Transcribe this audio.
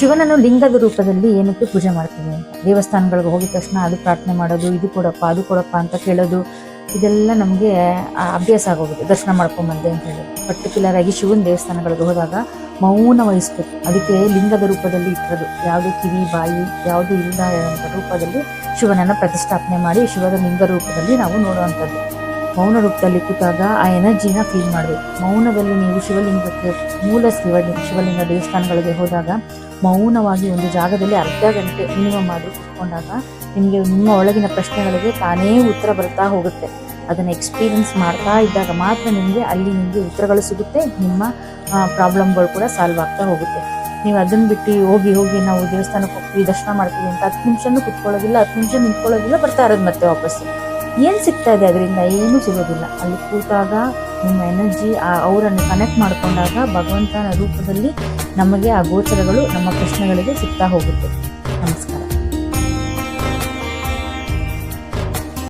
ಶಿವನನ್ನು ಲಿಂಗದ ರೂಪದಲ್ಲಿ ಏನಕ್ಕೆ ಪೂಜೆ ಮಾಡ್ತೀವಿ ಅಂತ, ದೇವಸ್ಥಾನಗಳಿಗೆ ಹೋಗಿದ ತಕ್ಷಣ ಅದು ಪ್ರಾರ್ಥನೆ ಮಾಡೋದು, ಇದು ಕೊಡಪ್ಪ ಅದು ಕೊಡಪ್ಪ ಅಂತ ಕೇಳೋದು, ಇದೆಲ್ಲ ನಮಗೆ ಅಭ್ಯಾಸ ಆಗೋಗುತ್ತೆ. ದರ್ಶನ ಮಾಡ್ಕೊಂಬಂದೆ ಅಂತ ಹೇಳಿ ಪರ್ಟಿಕ್ಯುಲರ್ ಆಗಿ ಶಿವನ ದೇವಸ್ಥಾನಗಳಿಗೆ ಹೋದಾಗ ಮೌನ ವಹಿಸ್ಬೇಕು. ಅದಕ್ಕೆ ಲಿಂಗದ ರೂಪದಲ್ಲಿ ಇಟ್ಟರು, ಯಾವುದೇ ಕಿವಿ ಬಾಯಿ ಯಾವುದು ಇಲ್ಲದ ರೂಪದಲ್ಲಿ ಶಿವನನ್ನು ಪ್ರತಿಷ್ಠಾಪನೆ ಮಾಡಿ ಶಿವದ ಲಿಂಗ ರೂಪದಲ್ಲಿ ನಾವು ನೋಡುವಂಥದ್ದು. ಮೌನ ರೂಪದಲ್ಲಿ ಕೂತಾಗ ಆ ಎನರ್ಜಿನ ಫೀಲ್ ಮಾಡಬೇಕು. ಮೌನದಲ್ಲಿ ನೀವು ಶಿವಲಿಂಗಕ್ಕೆ ಮೂಲ ಶಿವಲಿಂಗ ದೇವಸ್ಥಾನಗಳಿಗೆ ಹೋದಾಗ ಮೌನವಾಗಿ ಒಂದು ಜಾಗದಲ್ಲಿ ಅರ್ಧ ಗಂಟೆ ಮಿನಿಮಮ್ ಆದರೂ ಕೂತ್ಕೊಂಡಾಗ ನಿಮಗೆ ನಿಮ್ಮ ಒಳಗಿನ ಪ್ರಶ್ನೆಗಳಿಗೆ ತಾನೇ ಉತ್ತರ ಬರ್ತಾ ಹೋಗುತ್ತೆ. ಅದನ್ನು ಎಕ್ಸ್ಪೀರಿಯನ್ಸ್ ಮಾಡ್ತಾ ಇದ್ದಾಗ ಮಾತ್ರ ನಿಮಗೆ ಉತ್ತರಗಳು ಸಿಗುತ್ತೆ, ನಿಮ್ಮ ಪ್ರಾಬ್ಲಮ್ಗಳು ಕೂಡ ಸಾಲ್ವ್ ಆಗ್ತಾ ಹೋಗುತ್ತೆ. ನೀವು ಅದನ್ನು ಬಿಟ್ಟು ಹೋಗಿ ನಾವು ದೇವಸ್ಥಾನಕ್ಕೆ ಹೋಗ್ತೀವಿ ದರ್ಶನ ಮಾಡ್ತೀವಿ ಅಂತ 10 ನಿಮಿಷನೂ ಕುತ್ಕೊಳ್ಳೋದಿಲ್ಲ, 10 ನಿಮಿಷ ನಿಂತ್ಕೊಳ್ಳೋದಿಲ್ಲ, ಬರ್ತಾ ಇರೋದು ಮತ್ತೆ ವಾಪಸ್ಸು. ಏನು ಸಿಗ್ತಾ ಇದೆ ಅದರಿಂದ? ಏನೂ ಸಿಗೋದಿಲ್ಲ. ಅಲ್ಲಿ ಕೂತಾಗ ನಿಮ್ಮ ಎನರ್ಜಿ ಅವರನ್ನು ಕನೆಕ್ಟ್ ಮಾಡಿಕೊಂಡಾಗ ಭಗವಂತನ ರೂಪದಲ್ಲಿ ನಮಗೆ ಆ ಗೋಚರಗಳು ನಮ್ಮ ಪ್ರಶ್ನೆಗಳಿಗೆ ಸಿಗ್ತಾ ಹೋಗುತ್ತೆ. ನಮಸ್ಕಾರ.